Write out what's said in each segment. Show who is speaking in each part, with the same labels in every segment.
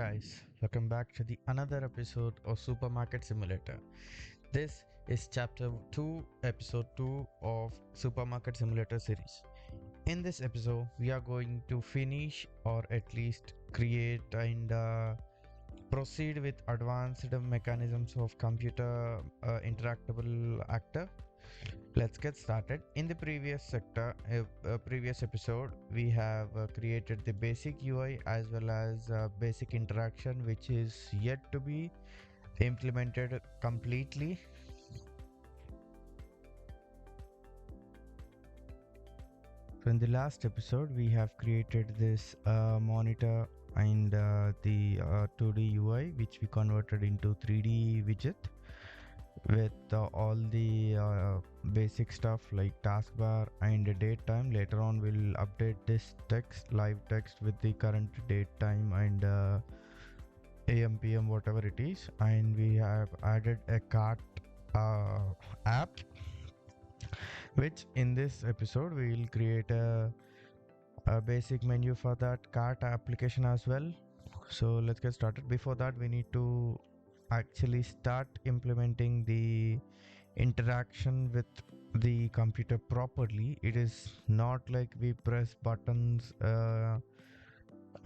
Speaker 1: guys, welcome back to the another episode of Supermarket Simulator. This is chapter 2, episode 2 of Supermarket Simulator series. In this episode, we are going to finish or at least create and proceed with advanced mechanisms of computer interactable actor. Let's get started. In the previous episode, we have created the basic UI as well as basic interaction, which is yet to be implemented completely. So in the last episode, we have created this monitor and the 2D UI, which we converted into 3D widget with all the basic stuff like taskbar and the date time. Later on we'll update this text, live text, with the current date time and am pm whatever it is, and we have added a cart app, which in this episode we will create a basic menu for that cart application as well. So let's get started. Before that, we need to actually start implementing the interaction with the computer properly. It is not like we press buttons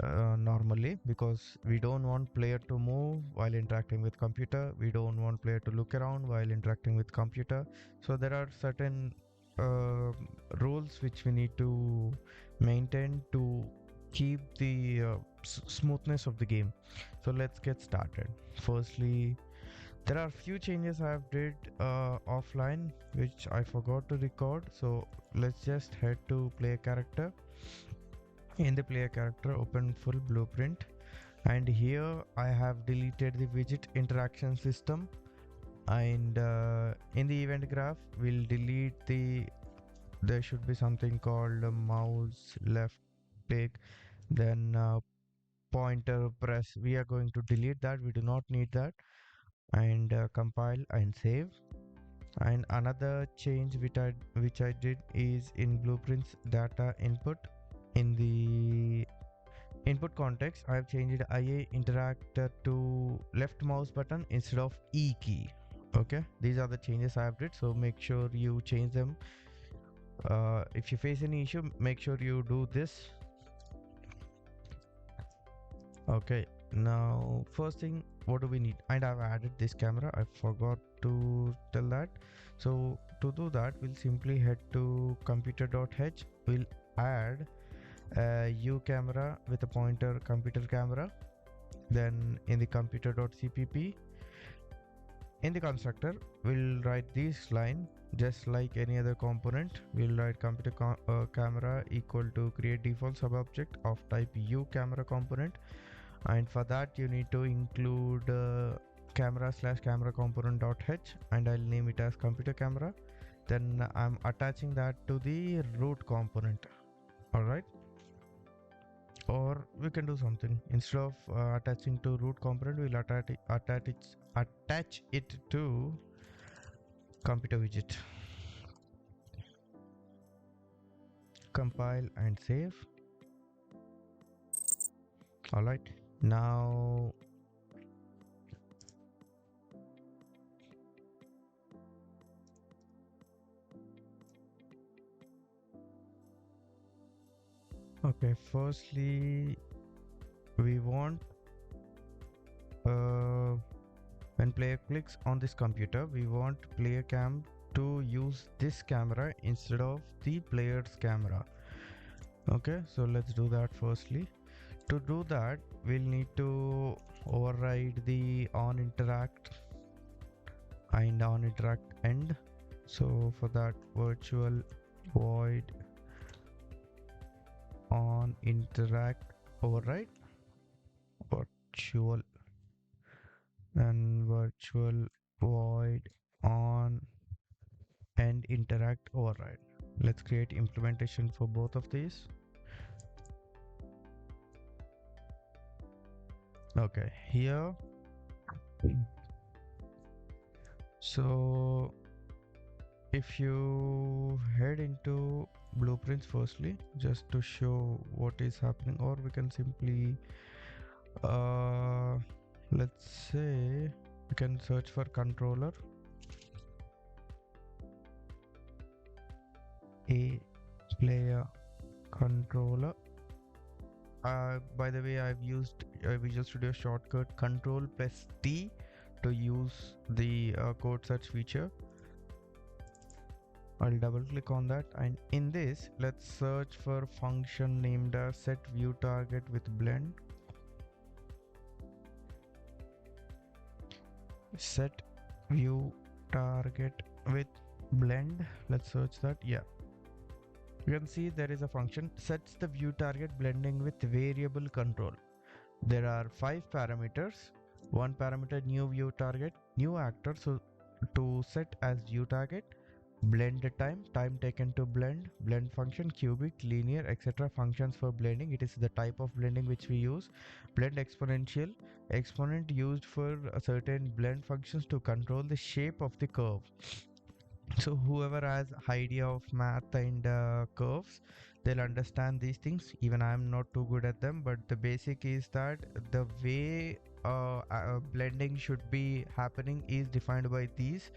Speaker 1: normally, because we don't want player to move while interacting with computer. We don't want player to look around while interacting with computer. So there are certain uh, rules which we need to maintain to keep the smoothness of the game. So let's get started. Firstly, there are few changes I have did offline which I forgot to record. So let's just head to player character. In the player character, open full blueprint, and here I have deleted the widget interaction system, and in the event graph we'll delete there should be something called a mouse left click, then pointer press. We are going to delete that, we do not need that, and compile and save. And another change which I did is in blueprints data input. In the input context, I have changed IA interactor to left mouse button instead of E key. Okay, these are the changes I have did, so make sure you change them. If you face any issue, make sure you do this. Okay, now first thing, what do we need? And I've added this camera, I forgot to tell that. So to do that, we'll simply head to computer.h. We'll add a U camera with a pointer computer camera. Then in the computer.cpp, in the constructor, we'll write this line just like any other component. We'll write camera equal to create default subobject of type U camera component, and for that you need to include camera/camera component.h, and I'll name it as computer camera. Then I'm attaching that to the root component. All right, or we can do something instead of attaching to root component, we'll attach it to computer widget. Compile and save. All right, now okay, firstly we want when player clicks on this computer, we want player cam to use this camera instead of the player's camera. Okay, so let's do that. Firstly, to do that, we'll need to override the on interact and on interact end. So for that, virtual void on interact override, virtual, and virtual void on and interact override. Let's create implementation for both of these. Okay, here, so if you head into blueprints firstly, just to show what is happening, or we can simply uh, let's say we can search for controller, a player controller. By the way, I've used Visual Studio shortcut Control plus T to use the code search feature. I'll double click on that, and in this let's search for function named as set view target with blend. Set view target with blend, let's search that. Yeah, you can see there is a function sets the view target blending with variable control. There are 5 parameters. One parameter new view target, new actor. So to set as view target, blend time, time taken to blend, blend function, cubic, linear, etc. functions for blending. It is the type of blending which we use. Blend exponential, exponent used for a certain blend functions to control the shape of the curve. So whoever has idea of math and curves, they'll understand these things. Even I'm not too good at them, but the basic is that the way blending should be happening is defined by these.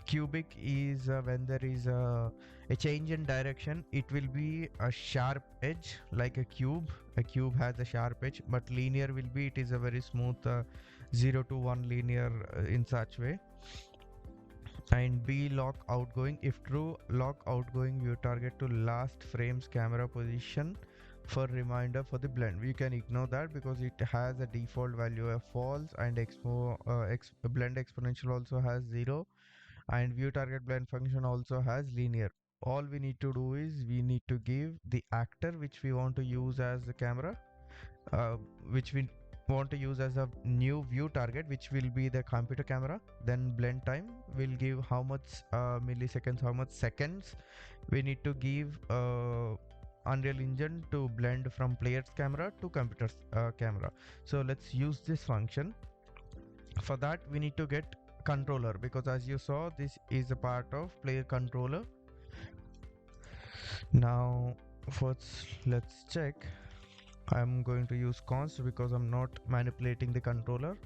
Speaker 1: Cubic is when there is a change in direction, it will be a sharp edge like a cube. A cube has a sharp edge, but linear will be, it is a very smooth 0 to 1 linear in such way. And B lock outgoing, if true, lock outgoing view target to last frames camera position for reminder for the blend. We can ignore that because it has a default value of false, and blend exponential also has 0, and view target blend function also has linear. All we need to do is we need to give the actor which we want to use as the camera, which we want to use as a new view target, which will be the computer camera. Then blend time will give how much milliseconds, how much seconds we need to give Unreal Engine to blend from player's camera to computer's camera. So let's use this function. For that we need to get controller, because as you saw, this is a part of player controller. Now first let's check. I'm going to use const because I'm not manipulating the controller.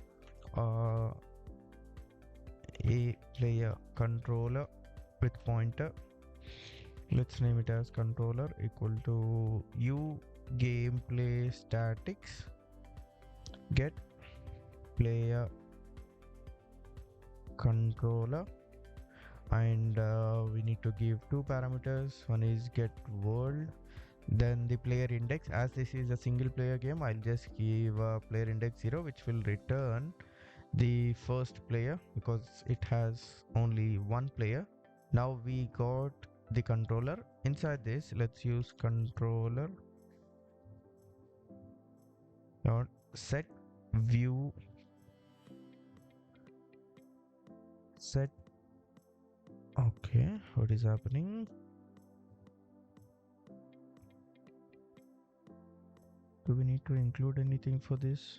Speaker 1: A player controller with pointer. Let's name it as controller equal to u gameplay statics get player controller, and we need to give 2 parameters. One is get world, then the player index. As this is a single player game, I'll just give player index 0, which will return the first player because it has only one player. Now we got the controller. Inside this, let's use controller dot set view set. Okay, what is happening? Do we need to include anything for this?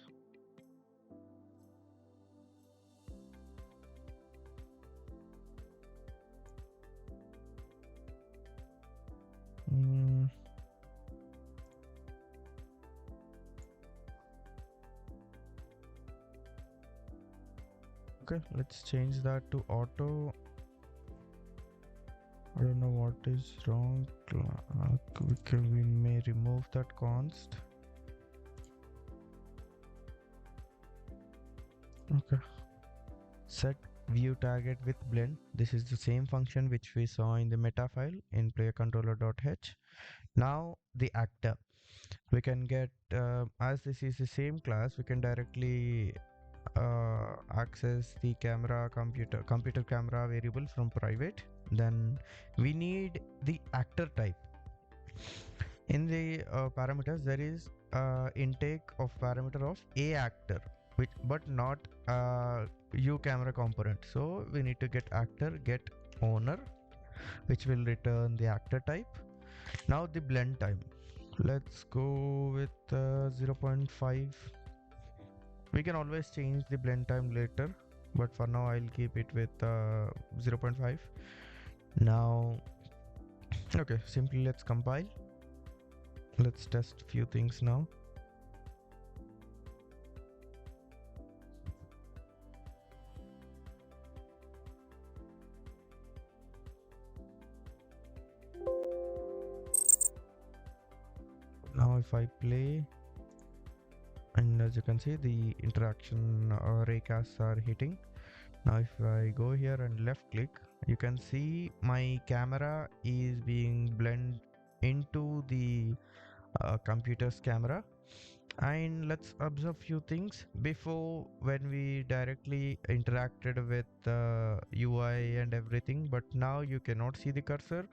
Speaker 1: Okay, let's change that to auto. I don't know what is wrong. We may remove that const. Okay. Set view target with blend. This is the same function which we saw in the meta file in playercontroller.h. Now the actor. We can get, as this is the same class, we can directly access the computer camera variable from private. Then we need the actor type. In the parameters, there is intake of parameter of a actor, which but not u camera component. So we need to get actor get owner, which will return the actor type. Now the blend time. Let's go with 0.5. We can always change the blend time later, but for now I'll keep it with 0.5. Now, okay, simply let's compile. Let's test few things now. if I play, and as you can see, the interaction raycasts are hitting. Now if I go here and left click, you can see my camera is being blend into the computer's camera. And let's observe few things before when we directly interacted with UI and everything, but now you cannot see the cursor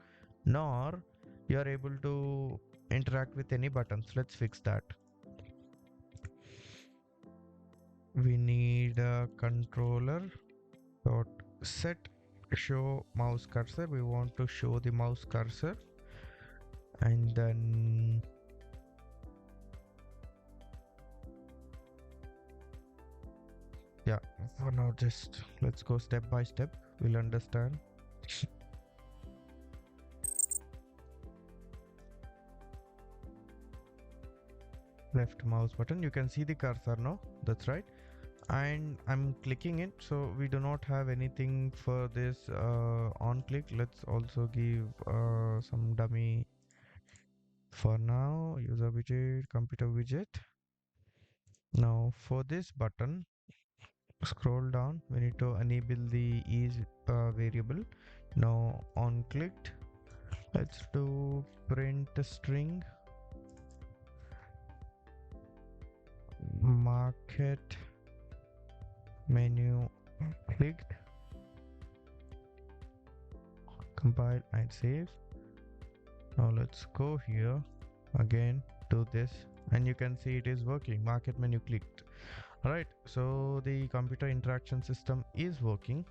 Speaker 1: nor you are able to interact with any buttons. Let's fix that. We need a controller dot set show mouse cursor. We want to show the mouse cursor, and then yeah, for now just let's go step by step, we'll understand. Left mouse button, you can see the cursor now, that's right, and I'm clicking it, so we do not have anything for this on click. Let's also give some dummy for now, user widget, computer widget. Now for this button, scroll down, we need to enable the ease variable. Now on clicked, let's do print string market menu clicked, compile and save. Now let's go here again, do this, and you can see it is working. Market menu clicked. Alright, so the computer interaction system is working.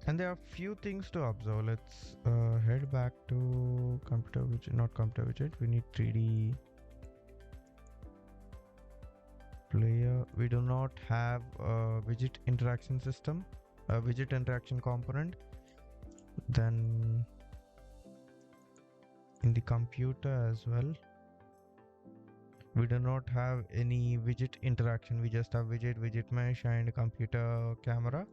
Speaker 1: And there are few things to observe. Let's head back to computer widget, not computer widget. We need 3D player. We do not have a widget interaction system, a widget interaction component. Then in the computer as well, we do not have any widget interaction. We just have widget mesh and computer camera.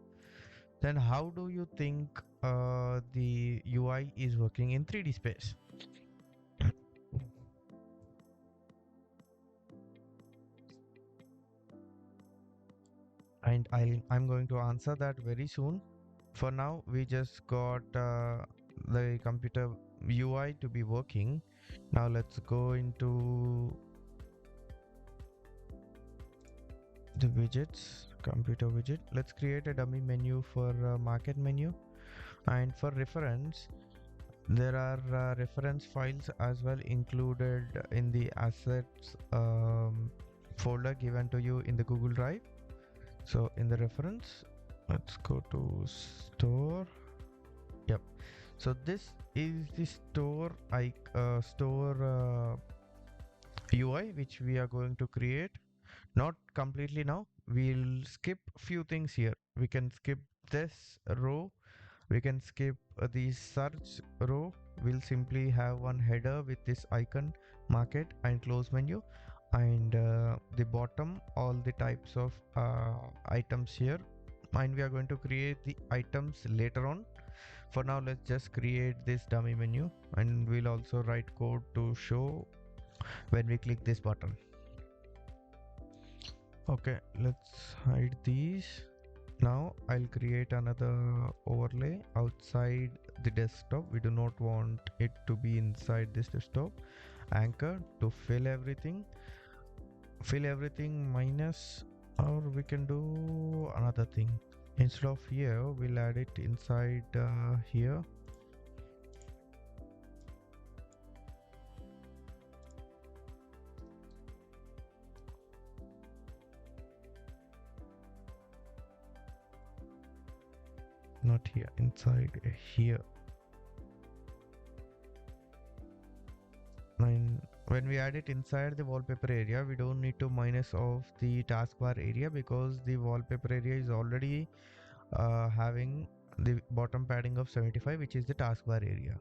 Speaker 1: Then how do you think the UI is working in 3D space? And I'm going to answer that very soon. For now, we just got the computer UI to be working. Now let's go into the widgets, computer widget. Let's create a dummy menu for market menu, and for reference there are reference files as well included in the assets folder given to you in the Google Drive. So in the reference, let's go to store. Yep, so this is the store UI which we are going to create. Not completely now, we'll skip few things here. We can skip this row, we can skip the search row. We'll simply have one header with this icon, market and close menu, and the bottom all the types of items here, and we are going to create the items later on. For now, let's just create this dummy menu, and we'll also write code to show when we click this button. Okay, let's hide these. Now I'll create another overlay outside the desktop. We do not want it to be inside this desktop. Anchor to fill everything minus, or we can do another thing. Instead of here, we'll add it inside here. Not here, inside here. And when we add it inside the wallpaper area, we don't need to minus off the taskbar area, because the wallpaper area is already having the bottom padding of 75, which is the taskbar area.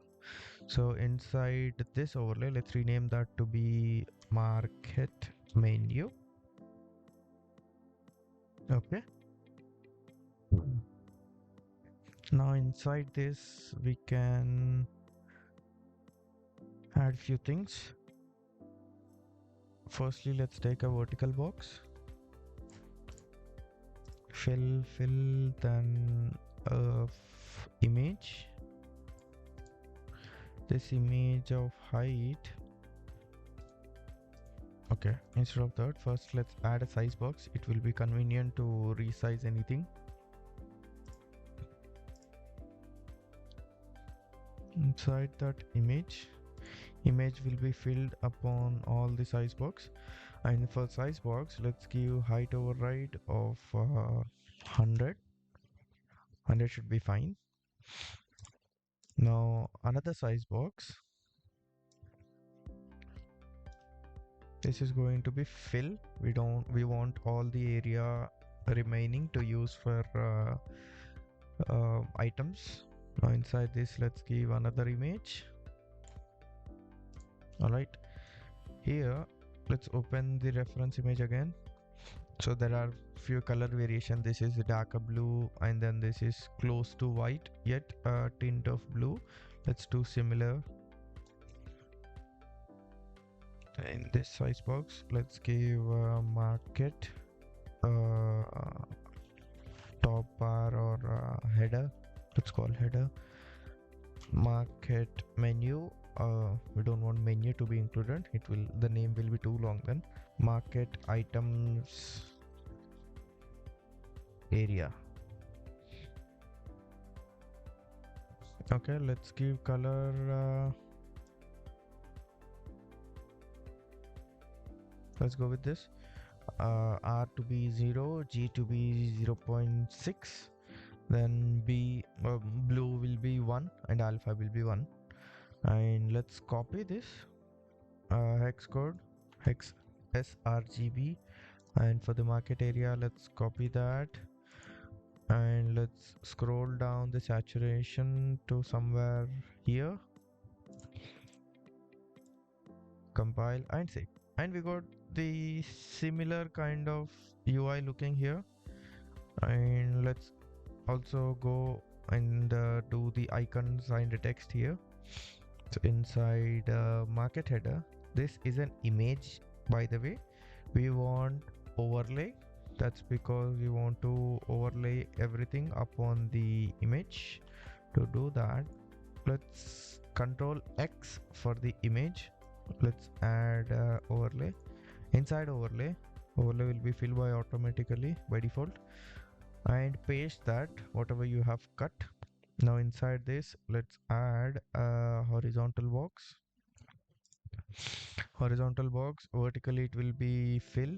Speaker 1: So inside this overlay, let's rename that to be market menu. Okay. Now inside this, we can add few things. Firstly, let's take a vertical box. Fill, then image. This image of height. Okay, instead of that, first let's add a size box. It will be convenient to resize anything. Inside that image will be filled upon all the size box, and for size box let's give height override of 100 should be fine. Now another size box, this is going to be fill. We want all the area remaining to use for items. Now inside this let's give another image. All right, here let's open the reference image again. So there are few color variation. This is darker blue, and then this is close to white yet a tint of blue. Let's do similar. In this size box let's give market top bar or header. Let's call header market menu. We don't want menu to be included. The name will be too long then. Market items area. Okay, let's give color let's go with this. R to be 0, G to be 0.6, then blue will be 1 and alpha will be 1. And let's copy this hex code, hex sRGB, and for the market area let's copy that, and let's scroll down the saturation to somewhere here, compile and save, and we got the similar kind of UI looking here. And let's also go and do the icons and the text here. So inside market header, this is an image, by the way. We want overlay. That's because we want to overlay everything upon the image. To do that, let's control X for the image. Let's add overlay. Inside overlay will be filled by automatically by default, and paste that whatever you have cut. Now inside this let's add a horizontal box. Horizontal box, vertically it will be fill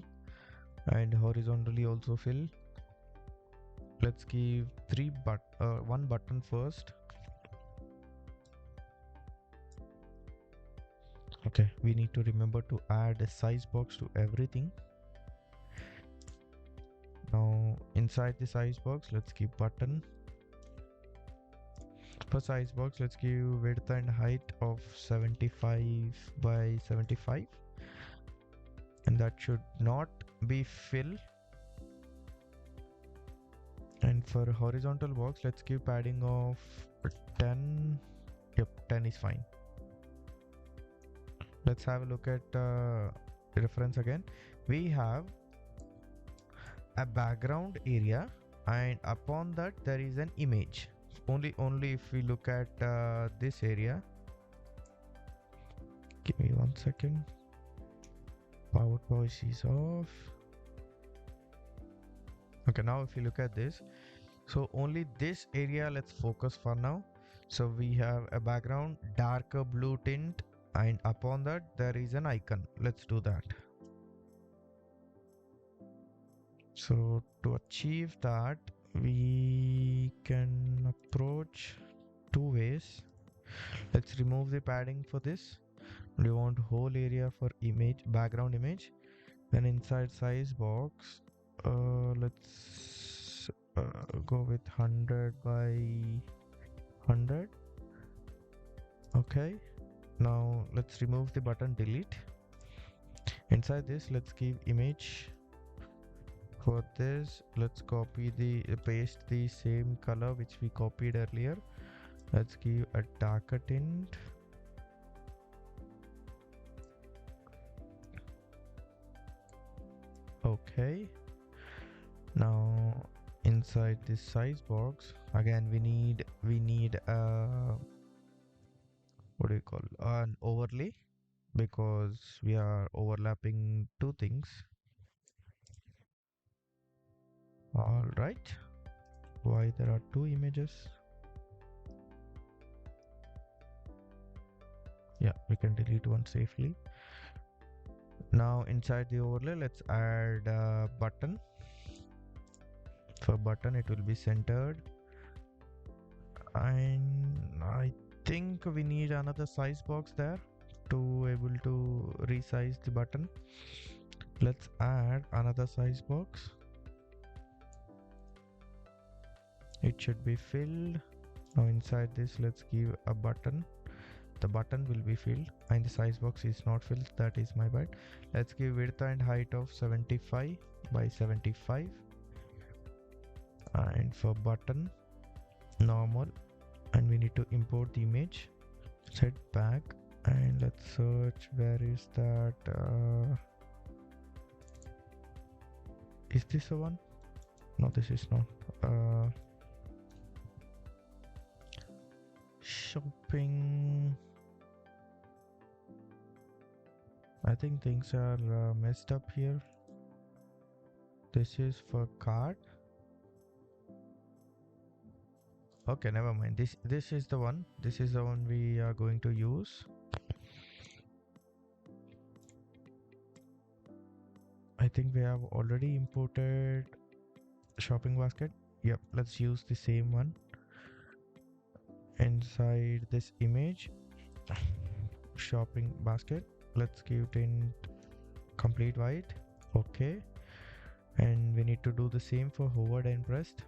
Speaker 1: and horizontally also fill. Let's give one button first. Okay, we need to remember to add a size box to everything. Now inside the size box let's give button. For size box let's give width and height of 75 by 75, and that should not be fill. And for horizontal box let's give padding of 10. Yep, 10 is fine. Let's have a look at reference again. We have a background area, and upon that there is an image. Only if we look at this area. Give me 1 second. Power voice is off. Okay, now if you look at this, so only this area let's focus for now. So we have a background darker blue tint, and upon that there is an icon. Let's do that. So to achieve that, we can approach two ways. Let's remove the padding for this. We want whole area for image, background image. Then inside size box, let's go with 100 by 100. Okay, now let's remove the button delete. Inside this, let's give image. For this, let's copy the paste the same color which we copied earlier. Let's give a darker tint. Okay, now inside this size box again we need what do you call an overlay, because we are overlapping two things. All right, why there are two images? Yeah, we can delete one safely. Now inside the overlay, let's add a button. For button, it will be centered, and I think we need another size box there to able to resize the button. Let's add another size box. It should be filled. Now inside this, let's give a button. The button will be filled and the size box is not filled, that is my bad. Let's give width and height of 75 by 75, and for button normal, and we need to import the image. Set back and let's search where is that. Is this the one? No, this is not. Shopping. I think things are messed up here. This is for cart. Okay, never mind. This is the one. This is the one we are going to use. I think we have already imported shopping basket. Yep, let's use the same one. Inside this image, shopping basket, let's give tint complete white. Okay, and we need to do the same for hovered and pressed.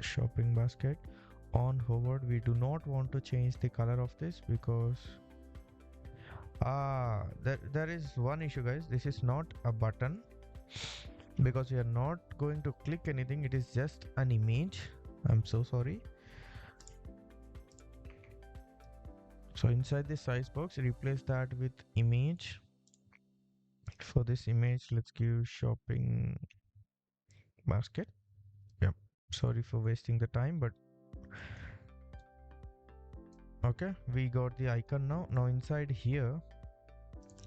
Speaker 1: Shopping basket on hovered, we do not want to change the color of this because there is one issue, guys. This is not a button because we are not going to click anything. It is just an image. I'm so sorry. So inside this size box, replace that with image. For this image, let's give shopping basket. Yep, sorry for wasting the time, but okay, we got the icon now. Now inside here,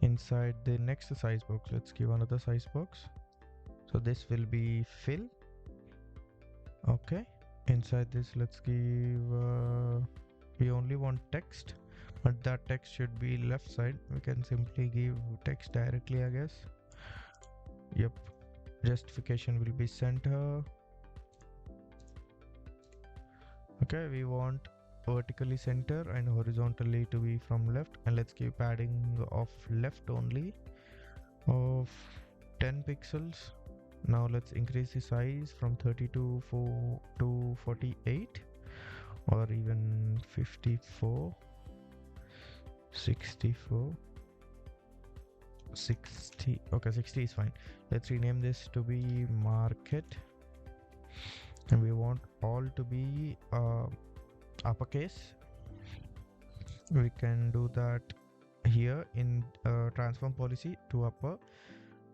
Speaker 1: inside the next size box, let's give another size box. So this will be fill. Okay, inside this, let's give we only want text, but that text should be left side. We can simply give text directly, I guess. Yep, justification will be center. Okay, we want vertically center and horizontally to be from left, and let's give padding of left only of 10 pixels. Now let's increase the size from 32 to 48, or even 54, 64, 60. Okay, 60 is fine. Let's rename this to be market, and we want all to be uppercase. We can do that here in transform policy to upper,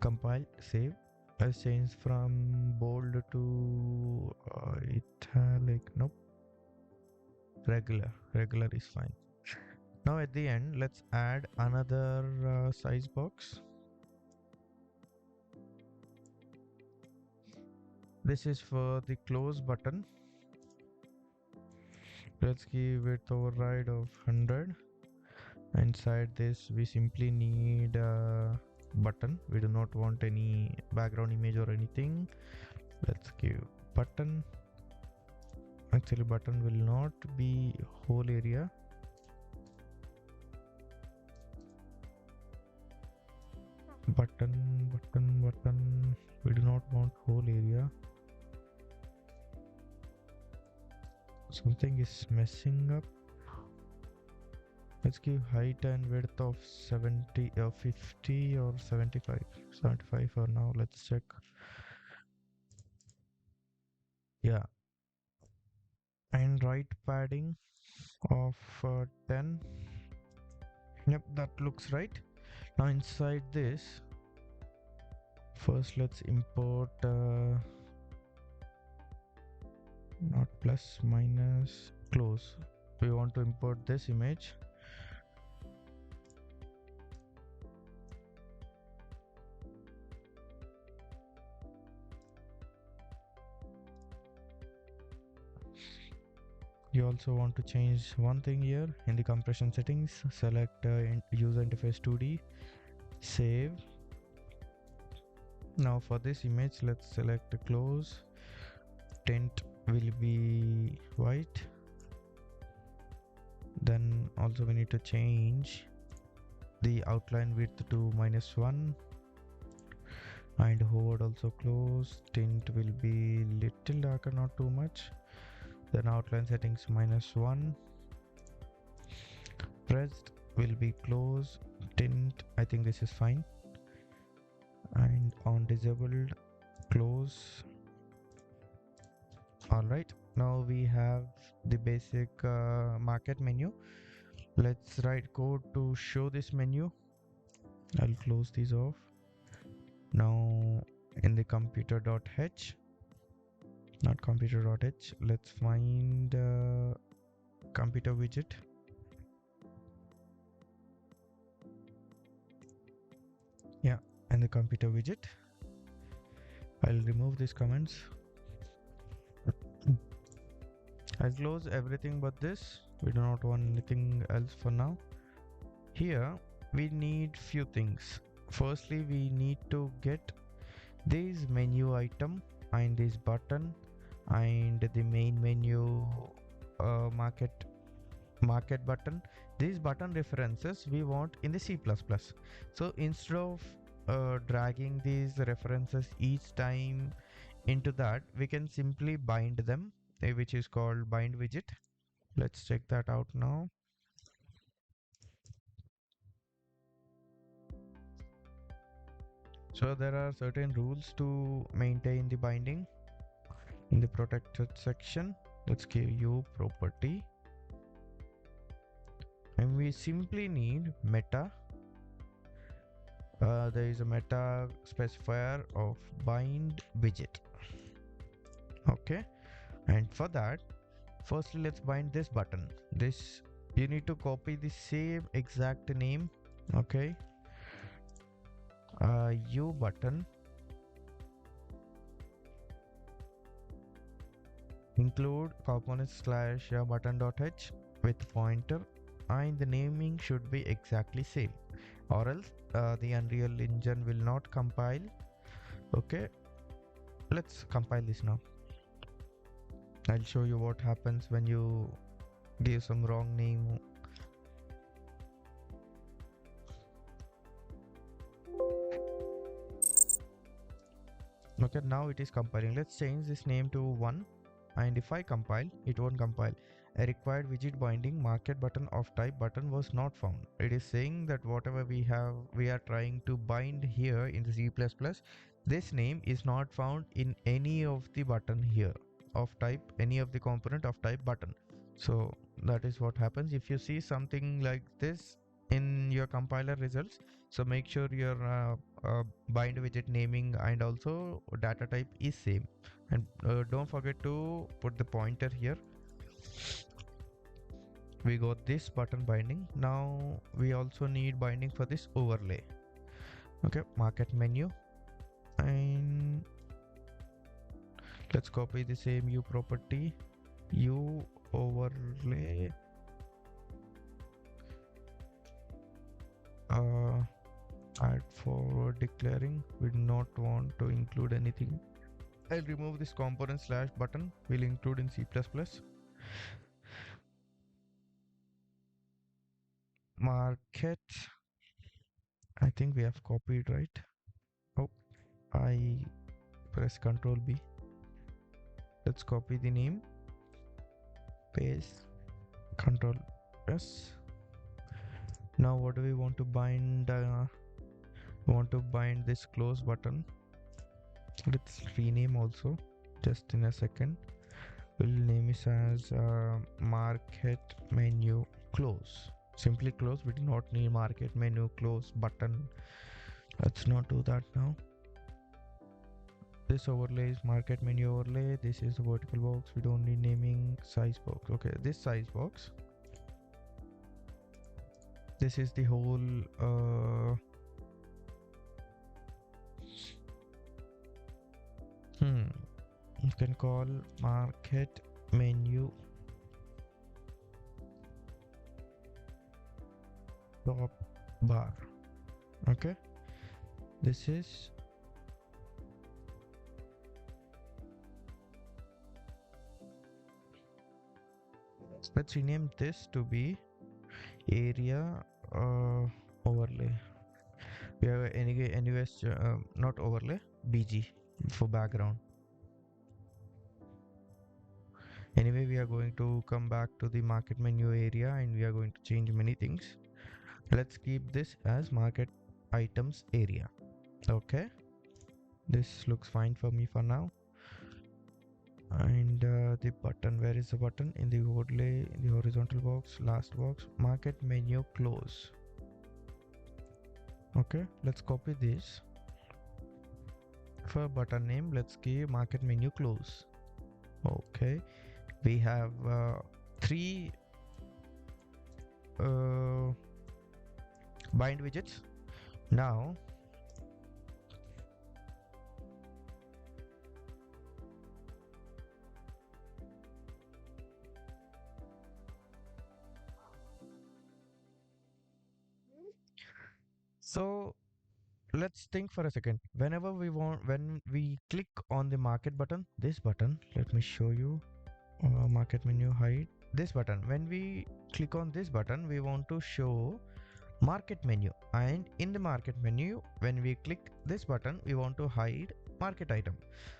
Speaker 1: compile, save. Let's change from bold to italic. Nope, regular is fine. Now at the end, let's add another size box. This is for the close button. Let's give width override of 100. Inside this, we simply need a button. We do not want any background image or anything. Let's give button. Actually, button will not be whole area. Button. We do not want whole area. Something is messing up. Let's give height and width of 70 or 50 or 75. 75 for now. Let's check. Yeah. And right padding of 10. Yep, that looks right. Now inside this, first let's import not plus minus close. We want to import this image. You also want to change one thing here in the compression settings. Select user interface 2D, save. Now for this image, let's select close. Tint will be white. Then also we need to change the outline width to -1, and hovered also close. Tint will be little darker, not too much. Then outline settings -1. Pressed will be close. Tint, I think this is fine. And on disabled, close. Alright, now we have the basic market menu. Let's write code to show this menu. I'll close these off. Now in the computer.h, not computer.h, let's find computer widget. Yeah, and the computer widget. I'll remove these comments. I'll close everything but this. We do not want anything else for now. Here we need few things. Firstly, we need to get this menu item and this button and the main menu market button. These button references we want in the C++. So instead of dragging these references each time into that, we can simply bind them, which is called bind widget. Let's check that out now. So there are certain rules to maintain the binding. In the protected section, let's give you property, and we simply need meta. There is a meta specifier of bind widget. Okay, and for that, firstly let's bind this button. This, you need to copy the same exact name. Okay, u button include component slash button.h with pointer, and the naming should be exactly same, or else the Unreal Engine will not compile. Okay, let's compile this now. I'll show you what happens when you give some wrong name. Okay, now it is compiling. Let's change this name to 1, and if I compile, it won't compile. A required widget binding market button of type button was not found. It is saying that whatever we are trying to bind here in the C++, this name is not found in any of the button here of type, any of the component of type button. So that is what happens if you see something like this in your compiler results. So make sure your bind widget naming and also data type is same, and don't forget to put the pointer here. We got this button binding. Now we also need binding for this overlay. Okay, market menu, and let's copy the same u property, u overlay, add forward declaring. We do not want to include anything. I'll remove this component slash button. We'll include in C++. Market, I think we have copied, right? Oh, I press Ctrl B. Let's copy the name, paste, Ctrl S. Now what do we want to bind? Want to bind this close button. Let's rename also, just in a second. We'll name it as market menu close. Simply close. We do not need market menu close button. Let's not do that now. This overlay is market menu overlay. This is the vertical box. We don't need naming. Size box. Okay, this size box. This is the whole you can call market menu top bar. Okay, this is let's rename this to be area overlay. We have anyways not overlay, BG for background. Anyway, we are going to come back to the market menu area and we are going to change many things. Let's keep this as market items area. Okay, this looks fine for me for now. And the button, where is the button? In the overlay, in the horizontal box, last box, market menu close. Okay, let's copy this. For button name, let's give market menu close. Okay, we have three bind widgets. Now so let's think for a second. Whenever we want, when we click on the market button, this button, let me show you. Market menu hide this button. When we click on this button, we want to show market menu, and in the market menu, when we click this button, we want to hide market item.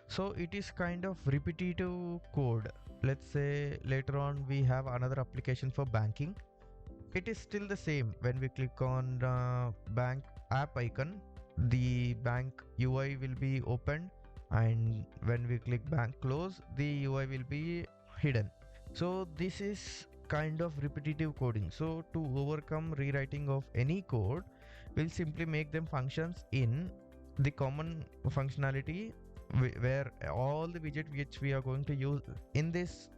Speaker 1: So it is kind of repetitive code. Let's say later on we have another application for banking. It is still the same. When we click on bank app icon, the bank UI will be opened, and when we click bank close, the UI will be hidden. So this is kind of repetitive coding. So to overcome rewriting of any code, we'll simply make them functions in the common functionality, where all the widget which we are going to use in this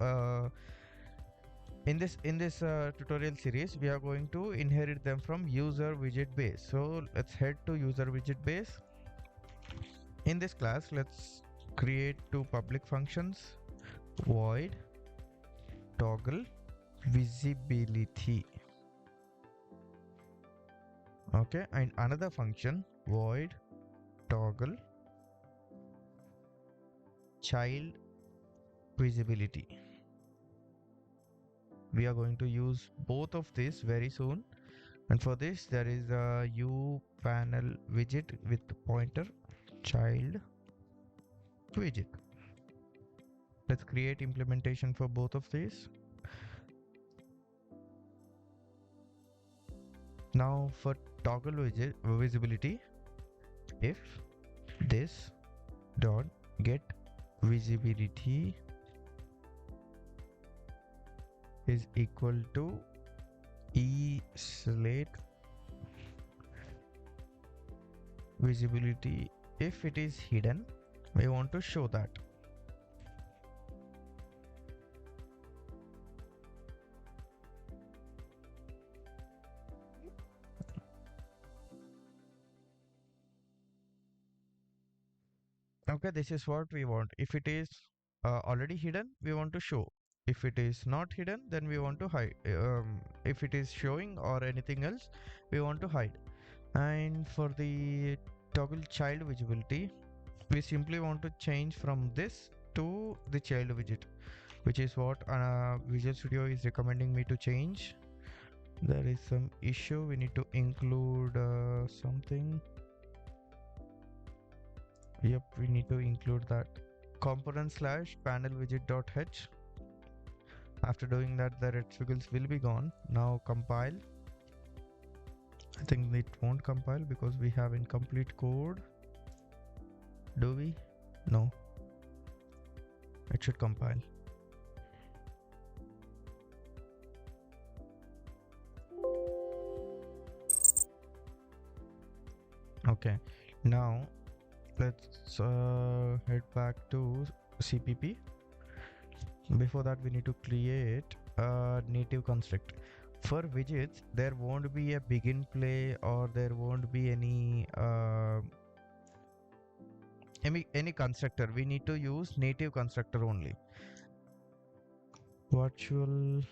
Speaker 1: tutorial series, we are going to inherit them from user widget base. So let's head to user widget base. In this class, let's create two public functions: void toggle visibility. Okay, and another function, void toggle child visibility. We are going to use both of these very soon, and for this there is a u panel widget with pointer child widget. Let's create implementation for both of these. Now for toggle widget visibility, if this dot get visibility is equal to e select visibility, if it is hidden, we want to show that. Okay, this is what we want. If it is already hidden, we want to show. If it is not hidden, then we want to hide. If it is showing or anything else, we want to hide. And for the toggle child visibility, we simply want to change from this to the child widget, which is what Visual Studio is recommending me to change. There is some issue. We need to include something. Yep, we need to include that component slash panel widget dot h. After doing that, the red squiggles will be gone. Now compile. think it won't compile because we have incomplete code. Do we? No, it should compile. Okay, now let's head back to CPP. Before that, we need to create a native construct. For widgets, there won't be a begin play, or there won't be any constructor. We need to use native constructor only. Virtual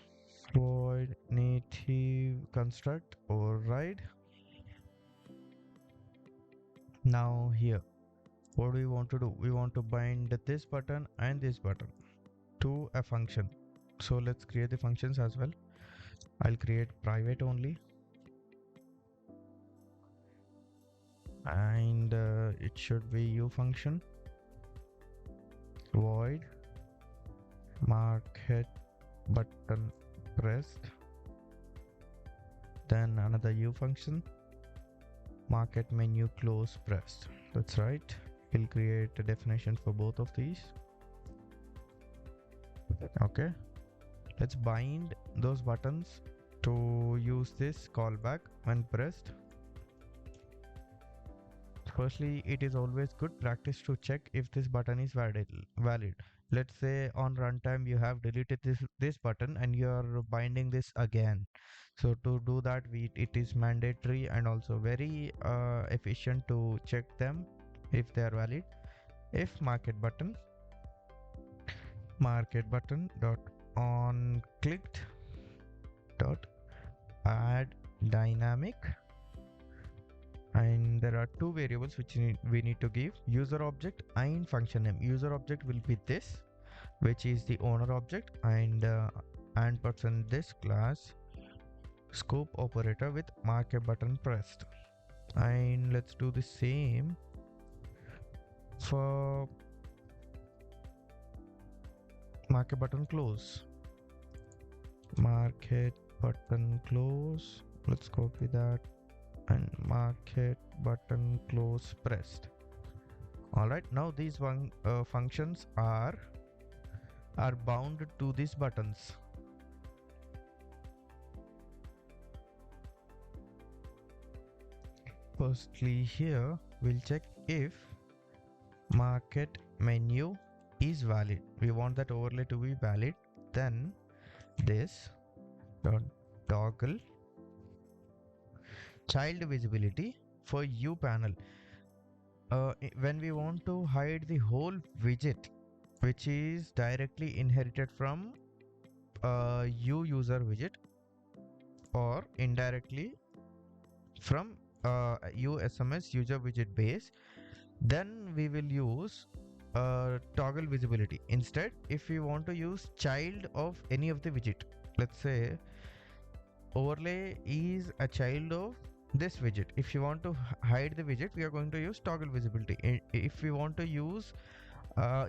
Speaker 1: void native construct override. Now here, what do we want to do? We want to bind this button and this button to a function. So let's create the functions as well. I'll create private only, and it should be u function void market button pressed, then another u function market menu close pressed. That's right. We'll create a definition for both of these. Okay, let's bind those buttons to use this callback when pressed. Firstly, it is always good practice to check if this button is valid. Let's say on runtime you have deleted this button and you are binding this again. So to do that, it is mandatory and also very efficient to check them if they are valid. If market button dot on clicked dot add dynamic, and there are two variables which we need to give: user object and function name. User object will be this, which is the owner object, and person this class scope operator with market button pressed. And let's do the same for market button close. Market button close, let's copy that, and market button close pressed. All right, now these functions are bound to these buttons. Firstly, here we'll check if market menu is valid. We want that overlay to be valid. Then this dot toggle child visibility for U panel. When we want to hide the whole widget, which is directly inherited from U user widget, or indirectly from U SMS user widget base, then we will use toggle visibility. Instead, if we want to use child of any of the widget, let's say overlay is a child of this widget. If you want to hide the widget, we are going to use toggle visibility. If we want to use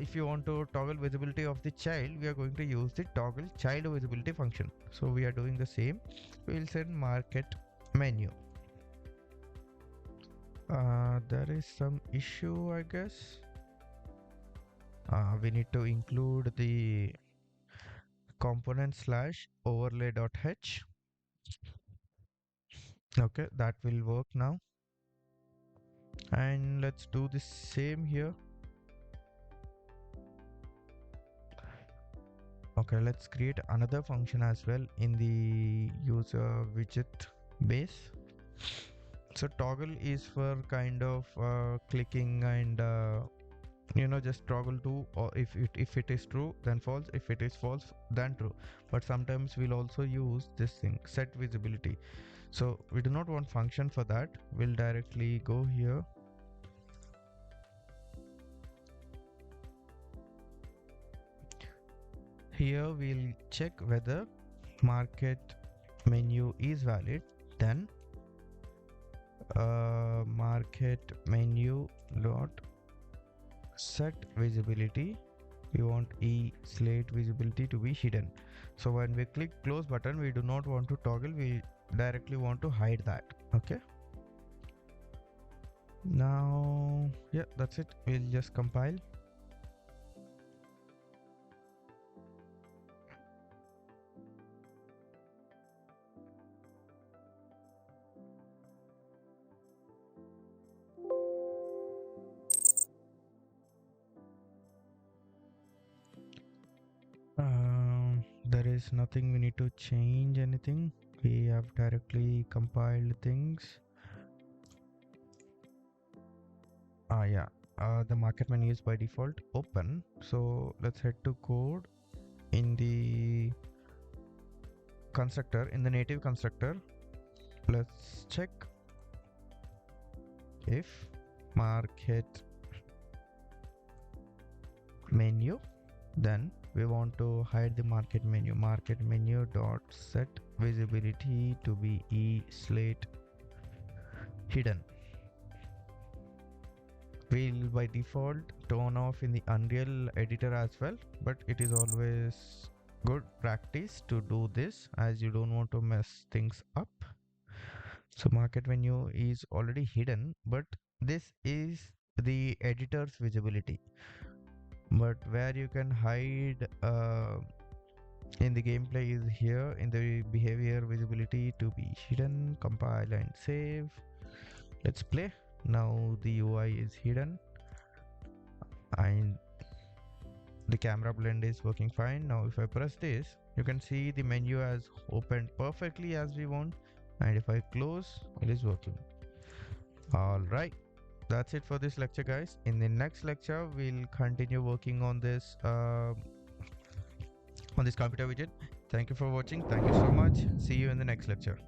Speaker 1: if you want to toggle visibility of the child, we are going to use the toggle child visibility function. So we are doing the same. We will send market menu. There is some issue, I guess. We need to include the component slash overlay.h. Okay, that will work now. And let's do the same here. Okay, let's create another function as well in the user widget base. So toggle is for kind of clicking and just toggle to, or if it is true then false, if it is false then true. But sometimes we'll also use this thing, set visibility. So we do not want function for that. We'll directly go here. Here we'll check whether market menu is valid. Then market menu dot set visibility, we want e slate visibility to be hidden. So when we click close button, we do not want to toggle, we directly want to hide that. Okay, Now, yeah, that's it. We'll just compile. There is nothing we need to change anything. We have directly compiled things. Yeah. The market menu is by default open. So let's head to code in the constructor, in the native constructor. Let's check if market menu, then we want to hide the market menu dot set visibility to be e slate hidden. We'll by default turn off in the Unreal editor as well, but it is always good practice to do this as you don't want to mess things up. So market menu is already hidden, but this is the editor's visibility. But where you can hide in the gameplay is here in the behavior visibility to be hidden. Compile and save. Let's play. Now the UI is hidden and the camera blend is working fine. Now if I press this, you can see the menu has opened perfectly as we want, and if I close, it is working. All right, that's it for this lecture, guys. In the next lecture, we'll continue working on this computer widget. Thank you for watching. Thank you so much. See you in the next lecture.